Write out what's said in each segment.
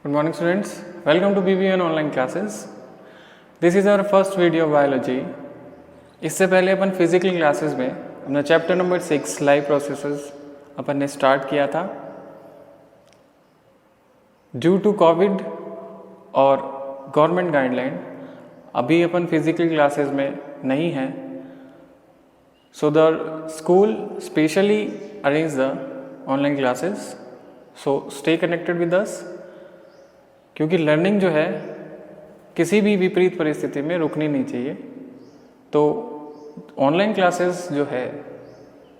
Good morning students, welcome to BBN online classes. This is our first video of biology. इससे पहले अपन physical classes में अपना chapter number 6 live processes अपन ने start किया था. Due to Covid और government guideline अभी अपन फिजिकल क्लासेस में नहीं हैं. So the school specially arrange the online classes. So stay connected with us, क्योंकि लर्निंग जो है किसी भी विपरीत परिस्थिति में रुकनी नहीं चाहिए. तो ऑनलाइन क्लासेस जो है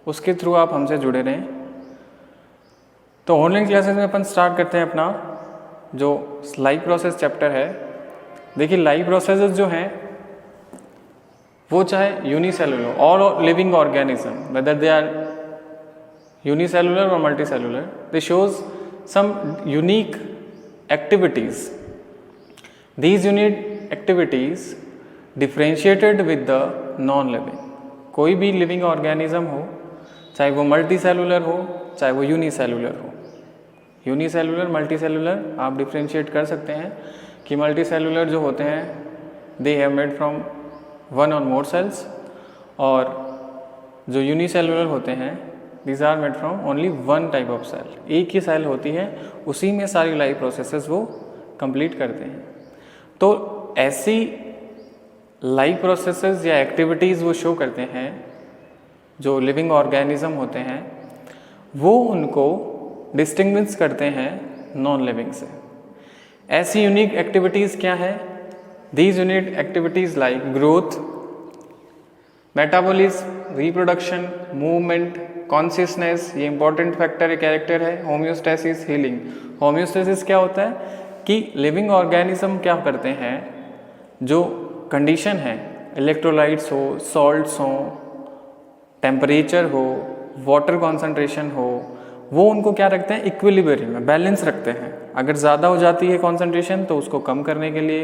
उसके थ्रू आप हमसे जुड़े रहें. तो ऑनलाइन क्लासेस में अपन स्टार्ट करते हैं अपना जो लाइव प्रोसेस चैप्टर है. देखिए, लाइव प्रोसेसेस जो हैं वो चाहे यूनिसेलुलर और living organism, whether they are unicellular और multicellular, they shows some unique activities. These unit activities differentiated with the non-living. कोई भी लिविंग ऑर्गेनिज्म हो, चाहे वो मल्टी सेलुलर हो चाहे वो यूनिसेलुलर हो. यूनिसेलुलर मल्टीसेलुलर आप डिफ्रेंशिएट कर सकते हैं कि मल्टीसेलुलर जो होते हैं they have made from one और मोर सेल्स, और जो यूनिसेलुलर होते हैं These are made from only one type of cell. एक ही सेल होती है, उसी में सारी लाइफ प्रोसेसेस वो कंप्लीट करते हैं. तो ऐसी लाइफ प्रोसेसेस या एक्टिविटीज़ वो शो करते हैं जो लिविंग ऑर्गेनिज्म होते हैं, वो उनको डिस्टिंग्विश करते हैं नॉन लिविंग से. ऐसी यूनिक एक्टिविटीज़ क्या है? These unique activities like growth, metabolism, reproduction, movement, consciousness, ये इंपॉर्टेंट फैक्टर है, कैरेक्टर है. Homeostasis, healing. होम्योस्टेसिस क्या होता है कि लिविंग ऑर्गेनिज्म क्या करते हैं, जो कंडीशन है, इलेक्ट्रोलाइट्स हो, सॉल्ट्स हो, टेम्परेचर हो, वाटर कॉन्सेंट्रेशन हो, वो उनको क्या रखते हैं, इक्विलिब्रियम में बैलेंस रखते हैं. अगर ज़्यादा हो जाती है कॉन्सेंट्रेशन तो उसको कम करने के लिए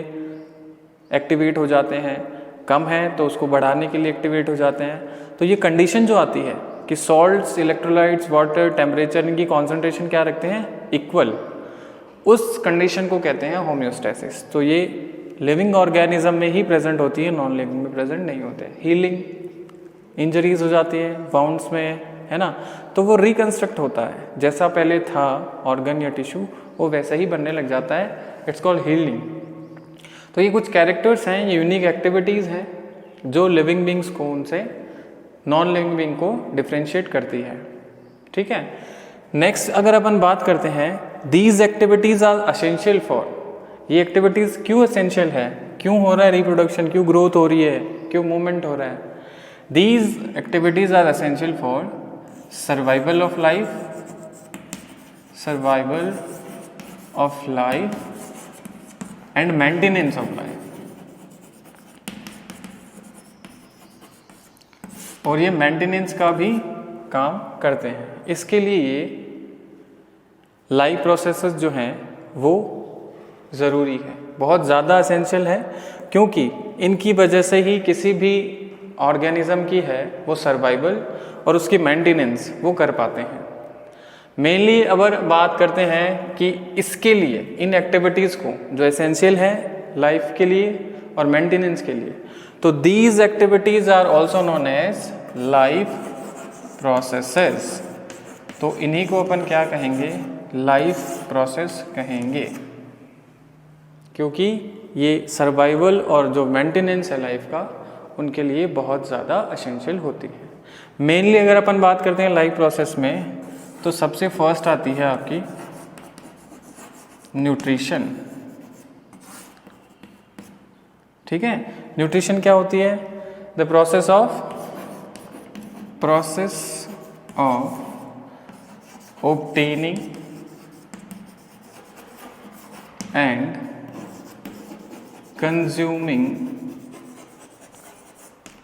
एक्टिवेट हो जाते हैं, कम है तो उसको बढ़ाने के लिए एक्टिवेट हो जाते हैं. तो ये कंडीशन जो आती है कि सॉल्ट्स, इलेक्ट्रोलाइट्स, वाटर, टेम्परेचर, इनकी कॉन्सेंट्रेशन क्या रखते हैं, इक्वल, उस कंडीशन को कहते हैं होम्योस्टेसिस. तो ये लिविंग ऑर्गेनिज्म में ही प्रेजेंट होती है, नॉन लिविंग में प्रेजेंट नहीं होते. हीलिंग, इंजरीज हो जाती है वाउंड्स में, है ना, तो वो रिकंस्ट्रक्ट होता है, जैसा पहले था ऑर्गन या टिश्यू वो वैसा ही बनने लग जाता है. It's called healing. तो ये कुछ कैरेक्टर्स हैं, ये यूनिक एक्टिविटीज़ हैं जो लिविंग बींग्स को उनसे नॉन लिविंग बींग को डिफ्रेंशिएट करती है. ठीक है. नेक्स्ट अगर अपन बात करते हैं, these activities are essential for. ये एक्टिविटीज़ क्यों एसेंशियल है, क्यों हो रहा है रिप्रोडक्शन, क्यों ग्रोथ हो रही है, क्यों मूवमेंट हो रहा है. These activities are essential for survival of life, survival of life and maintenance of life. और ये मेंटेनेंस का भी काम करते हैं. इसके लिए ये लाइफ प्रोसेसेस जो हैं वो ज़रूरी है, बहुत ज़्यादा एसेंशियल है, क्योंकि इनकी वजह से ही किसी भी ऑर्गेनिज्म की है वो सर्वाइवल और उसकी मेंटेनेंस वो कर पाते हैं. मेनली अगर बात करते हैं कि इसके लिए इन एक्टिविटीज़ को जो एसेंशियल है लाइफ के लिए और मेंटेनेंस के लिए, तो these activities are also known as life processes. तो इन्हीं को अपन क्या कहेंगे, लाइफ प्रोसेस कहेंगे, क्योंकि ये सर्वाइवल और जो मेंटेनेंस है लाइफ का उनके लिए बहुत ज़्यादा एसेंशियल होती है. मेनली अगर अपन बात करते हैं लाइफ प्रोसेस में, तो सबसे फर्स्ट आती है आपकी न्यूट्रिशन. ठीक है. न्यूट्रिशन क्या होती है, the process of obtaining and consuming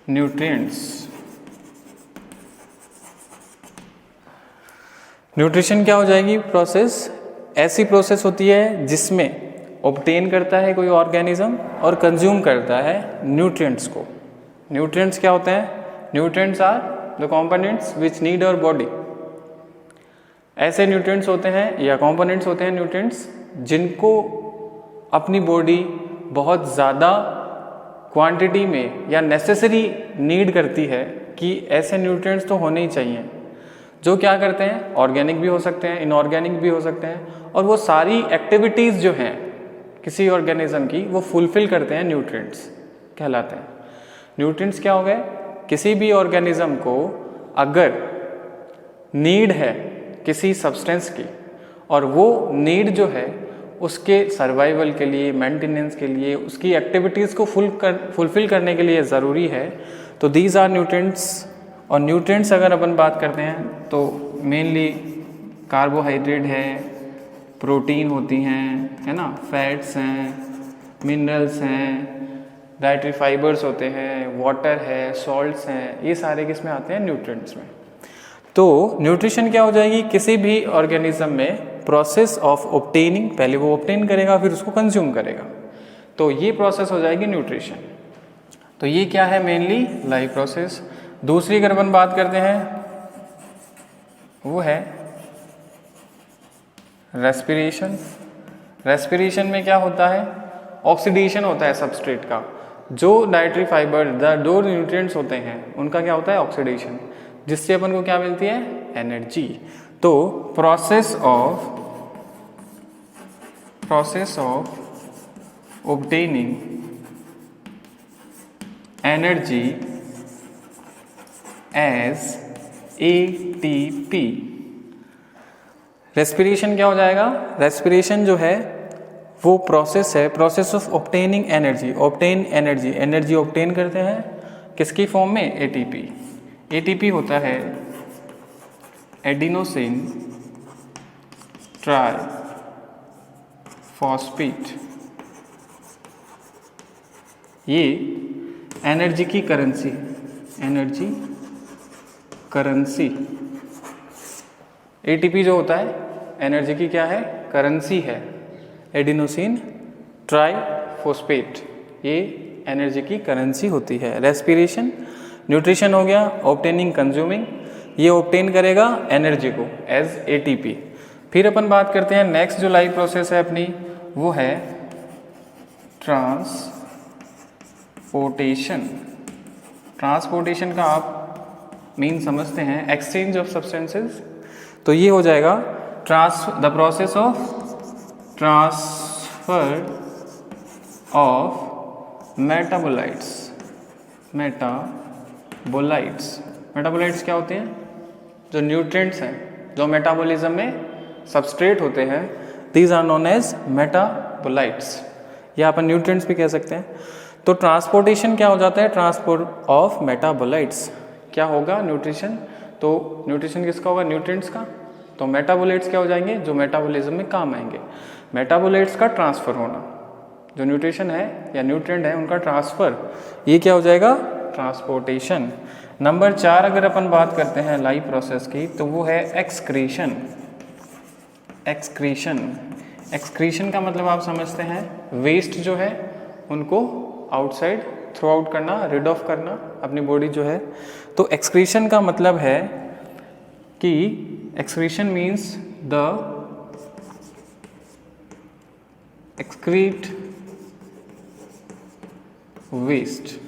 nutrients. Nutrition क्या हो जाएगी, प्रोसेस, ऐसी प्रोसेस होती है जिसमें ऑब्टेन करता है कोई ऑर्गेनिज्म और कंज्यूम करता है न्यूट्रिएंट्स को. न्यूट्रिएंट्स क्या होते हैं, nutrients are the components which need our body. ऐसे न्यूट्रिएंट्स होते हैं या कंपोनेंट्स होते हैं न्यूट्रिएंट्स जिनको अपनी बॉडी बहुत ज़्यादा क्वांटिटी में या नेसेसरी नीड करती है कि ऐसे न्यूट्रिएंट्स तो होने ही चाहिए, जो क्या करते हैं, ऑर्गेनिक भी हो सकते हैं, इनऑर्गेनिक भी हो सकते हैं, और वो सारी एक्टिविटीज़ जो हैं किसी ऑर्गेनिज्म की वो फुलफिल करते हैं, न्यूट्रिएंट्स कहलाते हैं। न्यूट्रिएंट्स क्या हो गए, किसी भी ऑर्गेनिज्म को अगर नीड है किसी सब्सटेंस की और वो नीड जो है उसके सर्वाइवल के लिए, मेंटेनेंस के लिए, उसकी एक्टिविटीज़ को फुलफिल करने के लिए ज़रूरी है, तो दीज आर न्यूट्रिएंट्स। और न्यूट्रिएंट्स अगर अपन बात करते हैं तो मेनली कार्बोहाइड्रेट है, प्रोटीन होती हैं, है ना, फैट्स हैं, मिनरल्स हैं, डाइटरी फाइबर्स होते हैं, वाटर है, सॉल्ट्स हैं, ये सारे किस में आते हैं, न्यूट्रिएंट्स में। तो न्यूट्रिशन क्या हो जाएगी, किसी भी ऑर्गेनिज्म में प्रोसेस ऑफ ऑब्टेनिंग, पहले वो ऑब्टेन करेगा फिर उसको कंज्यूम करेगा, तो ये प्रोसेस हो जाएगी न्यूट्रिशन। तो ये क्या है, मेनली लाइफ प्रोसेस। दूसरी अगर अपन बात करते हैं वो है रेस्पिरेशन। रेस्पिरेशन में क्या होता है, ऑक्सीडेशन होता है सबस्ट्रेट का, जो डाइटरी फाइबर, जो न्यूट्रिएंट्स होते हैं उनका क्या होता है, ऑक्सीडेशन, जिससे अपन को क्या मिलती है, एनर्जी। तो process of obtaining energy as ATP। Respiration क्या हो जाएगा, रेस्पिरेशन जो है वो प्रोसेस है, process of obtaining energy, obtain energy, energy obtain करते हैं किसकी फॉर्म में, ATP। ATP होता है एडिनोसिन ट्राई फॉस्फेट। ये एनर्जी की करेंसी है, एनर्जी करेंसी। ATP जो होता है एनर्जी की क्या है, करेंसी है, एडिनोसिन ट्राइफॉस्फेट, ये एनर्जी की करेंसी होती है। रेस्पिरेशन, न्यूट्रिशन हो गया, ऑब्टेनिंग, कंज्यूमिंग, ये ऑब्टेन करेगा एनर्जी को एज ATP। फिर अपन बात करते हैं नेक्स्ट जो लाइफ प्रोसेस है अपनी, वो है ट्रांसपोर्टेशन। ट्रांसपोर्टेशन का आप मीन समझते हैं, एक्सचेंज ऑफ सब्सटेंसेस। तो ये हो जाएगा the process of transfer of metabolites. Metabolites क्या होते हैं, जो न्यूट्रिएंट्स हैं जो मेटाबॉलिज्म में सबस्ट्रेट होते हैं, these are known as metabolites, या अपन न्यूट्रिएंट्स भी कह सकते हैं। तो ट्रांसपोर्टेशन क्या हो जाता है, ट्रांसपोर्ट ऑफ मेटाबोलाइट्स। क्या होगा, न्यूट्रिशन। तो न्यूट्रिशन किसका होगा, न्यूट्रिएंट्स का। तो मेटाबोलाइट्स क्या हो जाएंगे, जो मेटाबॉलिज्म में काम आएंगे। मेटाबोलाइट्स का ट्रांसफर होना, जो न्यूट्रिशन है या न्यूट्रिएंट है उनका ट्रांसफर, ये क्या हो जाएगा, ट्रांसपोर्टेशन। नंबर 4 अगर अपन बात करते हैं लाइफ प्रोसेस की, तो वो है एक्सक्रीशन। एक्सक्रीशन का मतलब आप समझते हैं, वेस्ट जो है उनको आउटसाइड थ्रो आउट करना, रिड ऑफ करना अपनी बॉडी जो है। तो एक्सक्रीशन का मतलब है कि excretion means the excrete waste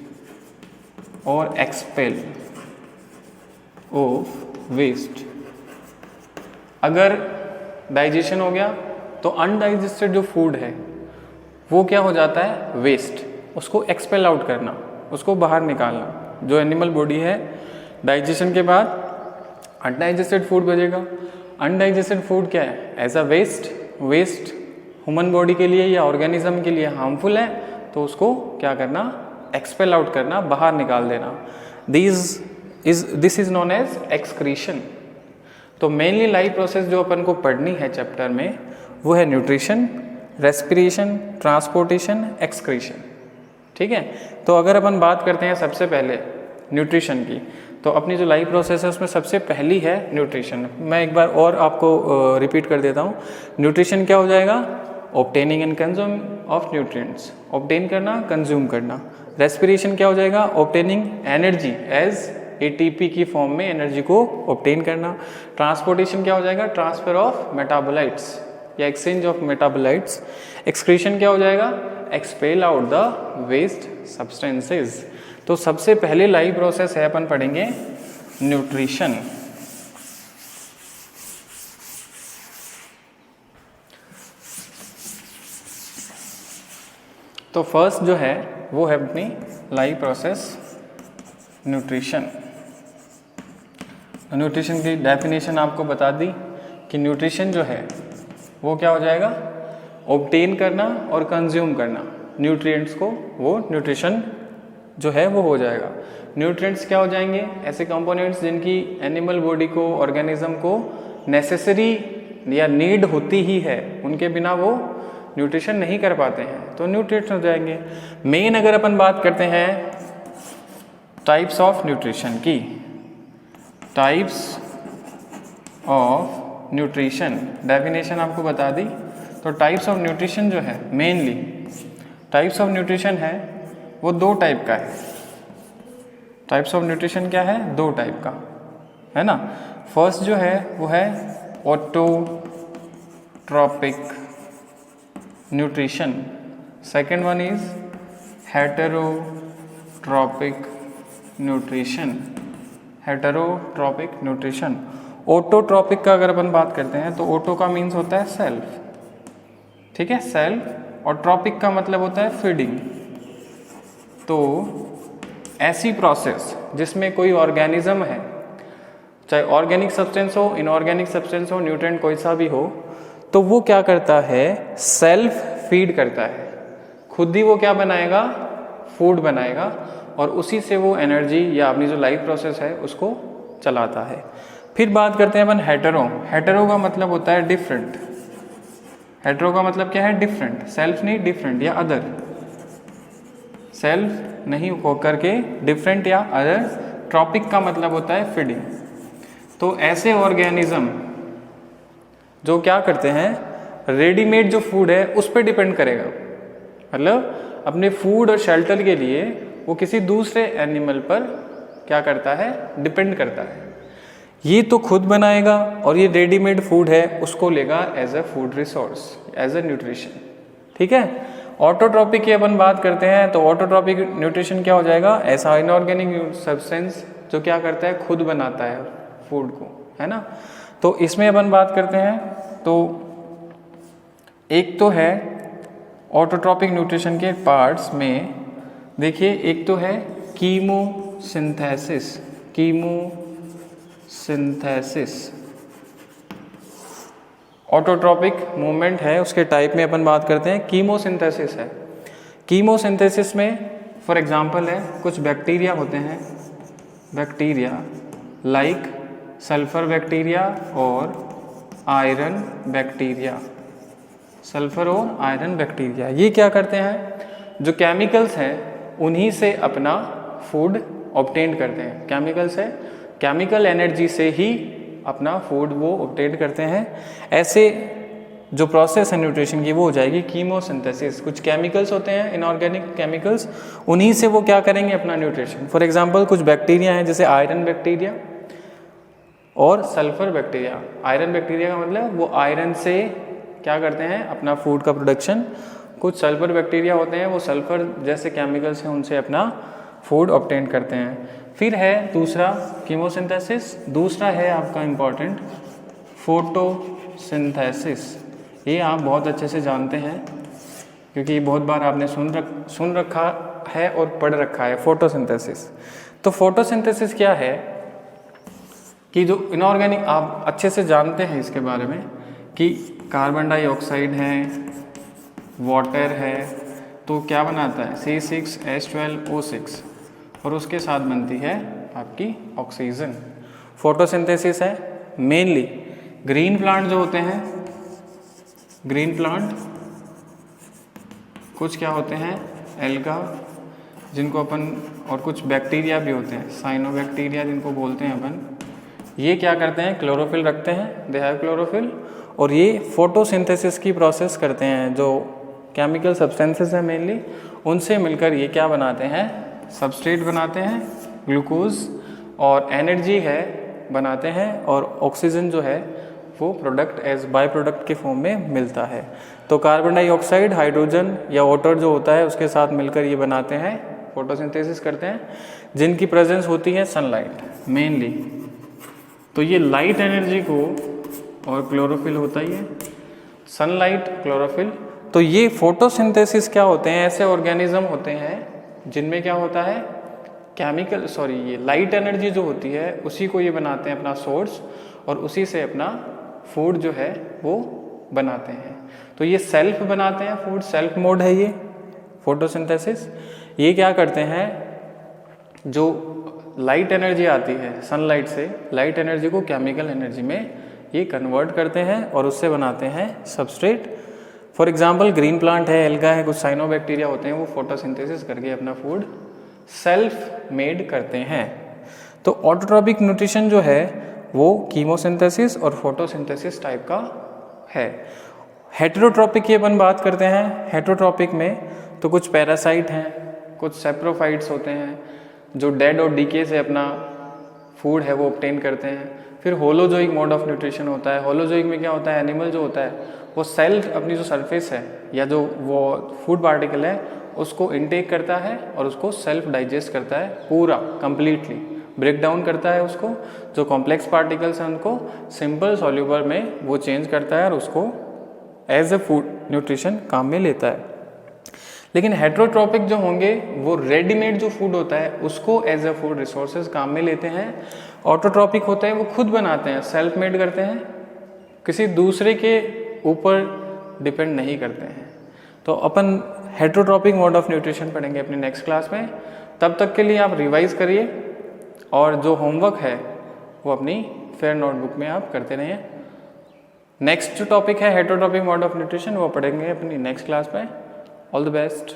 और एक्सपेल ऑफ वेस्ट। अगर डाइजेशन हो गया तो अनडाइजेस्टेड जो फूड है वो क्या हो जाता है, वेस्ट, उसको एक्सपेल आउट करना, उसको बाहर निकालना। जो एनिमल बॉडी है, डाइजेशन के बाद अनडाइजेस्टेड फूड बचेगा। अनडाइजेस्टेड फूड क्या है, as a waste human body के लिए या ऑर्गेनिज्म के लिए हार्मफुल है, तो उसको क्या करना, एक्सपेल आउट करना, बाहर निकाल देना। This is known as excretion. तो मेनली लाइफ प्रोसेस जो अपन को पढ़नी है चैप्टर में वो है न्यूट्रिशन, रेस्पिरेशन, ट्रांसपोर्टेशन, एक्सक्रीशन। ठीक है। तो अगर अपन बात करते हैं सबसे पहले न्यूट्रिशन की, तो अपनी जो लाइफ प्रोसेस है उसमें सबसे पहली है न्यूट्रिशन। मैं एक बार और आपको रिपीट कर देता हूँ। न्यूट्रिशन क्या हो जाएगा, obtaining and consume of nutrients, obtain करना, कंज्यूम करना। रेस्पिरेशन क्या हो जाएगा, ऑब्टेनिंग एनर्जी एज ATP की फॉर्म में एनर्जी को ऑब्टेन करना। ट्रांसपोर्टेशन क्या हो जाएगा, ट्रांसफर ऑफ मेटाबोलाइट्स, या एक्सचेंज ऑफ मेटाबोलाइट्स, एक्सक्रीशन क्या हो जाएगा, expel out the waste substances. तो सबसे पहले लाइव प्रोसेस है, अपन पढ़ेंगे न्यूट्रिशन। तो फर्स्ट जो है वो है अपनी लाइव प्रोसेस न्यूट्रिशन। न्यूट्रिशन की डेफिनेशन आपको बता दी कि न्यूट्रिशन जो है वो क्या हो जाएगा, ऑब्टेन करना और कंज्यूम करना न्यूट्रिएंट्स को, वो न्यूट्रिशन जो है वो हो जाएगा। न्यूट्रिएंट्स क्या हो जाएंगे, ऐसे कंपोनेंट्स जिनकी एनिमल बॉडी को, ऑर्गेनिज्म को नेसेसरी या नीड होती ही है, उनके बिना वो न्यूट्रिशन नहीं कर पाते हैं, तो न्यूट्रिएंट्स हो जाएंगे। मेन अगर अपन बात करते हैं टाइप्स ऑफ न्यूट्रिशन की, टाइप्स ऑफ न्यूट्रिशन डेफिनेशन आपको बता दी। तो टाइप्स ऑफ न्यूट्रिशन जो है, मेनली टाइप्स ऑफ न्यूट्रिशन है वो दो टाइप का है। टाइप्स ऑफ न्यूट्रिशन क्या है, दो टाइप का है ना। फर्स्ट जो है वो है autotrophic nutrition, second one is heterotrophic nutrition. Heterotrophic nutrition, autotrophic का अगर अपन बात करते हैं तो ऑटो का मीन्स होता है सेल्फ, ठीक है, सेल्फ, और ट्रॉपिक का मतलब होता है फीडिंग। तो ऐसी प्रोसेस जिसमें कोई ऑर्गेनिज्म है, चाहे ऑर्गेनिक सब्सटेंस हो, इनऑर्गेनिक सब्सटेंस हो, न्यूट्रिएंट कोई सा भी हो, तो वो क्या करता है, सेल्फ फीड करता है, खुद ही वो क्या बनाएगा, फूड बनाएगा, और उसी से वो एनर्जी या अपनी जो लाइफ प्रोसेस है उसको चलाता है। फिर बात करते हैं अपन हेटेरो। हेटेरो का मतलब होता है डिफरेंट। हेटेरो का मतलब क्या है, डिफरेंट, सेल्फ नहीं, डिफरेंट या अदर, सेल्फ नहीं हो करके डिफरेंट या अदर। ट्रॉपिक का मतलब होता है फीडिंग। तो ऐसे ऑर्गेनिज्म जो क्या करते हैं, रेडीमेड जो फूड है उस पर डिपेंड करेगा, मतलब अपने फूड और शेल्टर के लिए वो किसी दूसरे एनिमल पर क्या करता है, डिपेंड करता है। ये तो खुद बनाएगा और ये रेडीमेड फूड है उसको लेगा as a food resource, as a nutrition, ठीक है। ऑटोट्रॉपिक की अपन बात करते हैं तो ऑटोट्रॉपिक न्यूट्रिशन क्या हो जाएगा, ऐसा इनऑर्गेनिक सब्सटेंस जो क्या करता है, खुद बनाता है फूड को, है ना। तो इसमें अपन बात करते हैं तो एक तो है ऑटोट्रॉपिक न्यूट्रिशन के पार्ट्स में, देखिए एक तो है कीमोसिंथेसिस। कीमोसिंथेसिस ऑटोट्रॉपिक मूवमेंट है, उसके टाइप में अपन बात करते हैं, कीमोसिंथेसिस है। कीमोसिंथेसिस में फॉर एग्जांपल है कुछ बैक्टीरिया होते हैं, बैक्टीरिया लाइक सल्फर बैक्टीरिया और आयरन बैक्टीरिया। सल्फर और आयरन बैक्टीरिया ये क्या करते हैं, जो केमिकल्स हैं उन्हीं से अपना फूड ऑब्टेन करते हैं। केमिकल से, केमिकल एनर्जी से ही अपना फूड वो ऑब्टेन करते हैं। ऐसे जो प्रोसेस है न्यूट्रिशन की वो हो जाएगी कीमोसिंथेसिस। कुछ केमिकल्स होते हैं इनऑर्गेनिक केमिकल्स, उन्हीं से वो क्या करेंगे, अपना न्यूट्रिशन। फॉर एग्जांपल कुछ बैक्टीरिया हैं जैसे आयरन बैक्टीरिया और सल्फर बैक्टीरिया। आयरन बैक्टीरिया का मतलब वो आयरन से क्या करते हैं, अपना फूड का प्रोडक्शन। कुछ सल्फर बैक्टीरिया होते हैं वो सल्फर जैसे केमिकल्स हैं उनसे अपना फूड ऑब्टेन करते हैं। फिर है दूसरा कीमोसिंथेसिस, दूसरा है आपका इम्पॉर्टेंट फोटोसिंथेसिस। ये आप बहुत अच्छे से जानते हैं क्योंकि बहुत बार आपने सुन रखा है और पढ़ रखा है फोटोसिंथेसिस। तो फोटोसिंथेसिस क्या है कि जो इनऑर्गेनिक, आप अच्छे से जानते हैं इसके बारे में कि कार्बन डाइऑक्साइड है, वाटर है, तो क्या बनाता है C6H12O6 और उसके साथ बनती है आपकी ऑक्सीजन। फोटोसिंथेसिस है मेनली। ग्रीन प्लांट जो होते हैं, ग्रीन प्लांट कुछ क्या होते हैं, एल्गा जिनको अपन, और कुछ बैक्टीरिया भी होते हैं साइनोबैक्टीरिया जिनको बोलते हैं अपन। ये क्या करते हैं, क्लोरोफिल रखते हैं, दे हैव क्लोरोफिल, और ये फोटोसिंथेसिस की प्रोसेस करते हैं। जो केमिकल सब्सटेंसेस हैं मेनली, उनसे मिलकर ये क्या बनाते हैं, सबस्ट्रेट बनाते हैं, ग्लूकोज और एनर्जी है बनाते हैं, और ऑक्सीजन जो है वो प्रोडक्ट एज बाय प्रोडक्ट के फॉर्म में मिलता है। तो कार्बन डाइऑक्साइड, हाइड्रोजन या वाटर जो होता है उसके साथ मिलकर ये बनाते हैं, फोटोसिंथेसिस करते हैं, जिनकी प्रेजेंस होती है सनलाइट मेनली। तो ये लाइट एनर्जी को, और क्लोरोफिल होता ही है, सनलाइट, क्लोरोफिल। तो ये फोटोसिंथेसिस क्या होते हैं, ऐसे ऑर्गेनिज्म होते हैं जिनमें क्या होता है, ये लाइट एनर्जी जो होती है उसी को ये बनाते हैं अपना सोर्स, और उसी से अपना फूड जो है वो बनाते हैं। तो ये सेल्फ बनाते हैं फूड, सेल्फ मोड है ये फोटोसिंथेसिस। ये क्या करते हैं, जो लाइट एनर्जी आती है सनलाइट से, लाइट एनर्जी को केमिकल एनर्जी में ये कन्वर्ट करते हैं और उससे बनाते हैं substrate. For example green plant है, एल्गा है, कुछ साइनोबैक्टीरिया होते हैं, वो फोटोसिंथेसिस करके अपना फूड सेल्फ मेड करते हैं। तो ऑटोट्रॉपिक न्यूट्रिशन जो है वो कीमोसिंथेसिस और फोटोसिंथेसिस टाइप का है। हेटेरोट्रॉपिक की अपन बात करते हैं। हेटेरोट्रॉपिक में तो कुछ पैरासाइट हैं, कुछ सेप्रोफाइट्स होते हैं जो डेड और डीके से अपना फूड है वो ऑब्टेन करते हैं। फिर होलोजोइक मोड ऑफ न्यूट्रिशन होता है। होलोजोइक में क्या होता है, एनिमल जो होता है वो सेल्फ अपनी जो सरफेस है या जो वो फूड पार्टिकल है उसको इनटेक करता है और उसको सेल्फ डाइजेस्ट करता है, पूरा कंप्लीटली ब्रेक डाउन करता है उसको, जो कॉम्प्लेक्स पार्टिकल्स हैं उनको सिंपल सॉल्यूबल में वो चेंज करता है और उसको एज ए फूड न्यूट्रिशन काम में लेता है। लेकिन हेटेरोट्रॉपिक जो होंगे वो रेडीमेड जो फूड होता है उसको एज ए फूड रिसोर्सेज काम में लेते हैं। ऑटोट्रॉपिक होते हैं वो खुद बनाते हैं, सेल्फ मेड करते हैं, किसी दूसरे के ऊपर डिपेंड नहीं करते हैं। तो अपन हेटेरोट्रॉपिक मोड ऑफ न्यूट्रिशन पढ़ेंगे अपनी नेक्स्ट क्लास में। तब तक के लिए आप रिवाइज करिए और जो होमवर्क है वो अपनी फेयर नोटबुक में आप करते रहिए। नेक्स्ट जो टॉपिक है हेटेरोट्रॉपिक मोड ऑफ न्यूट्रिशन वो पढ़ेंगे अपनी नेक्स्ट क्लास में। All the best.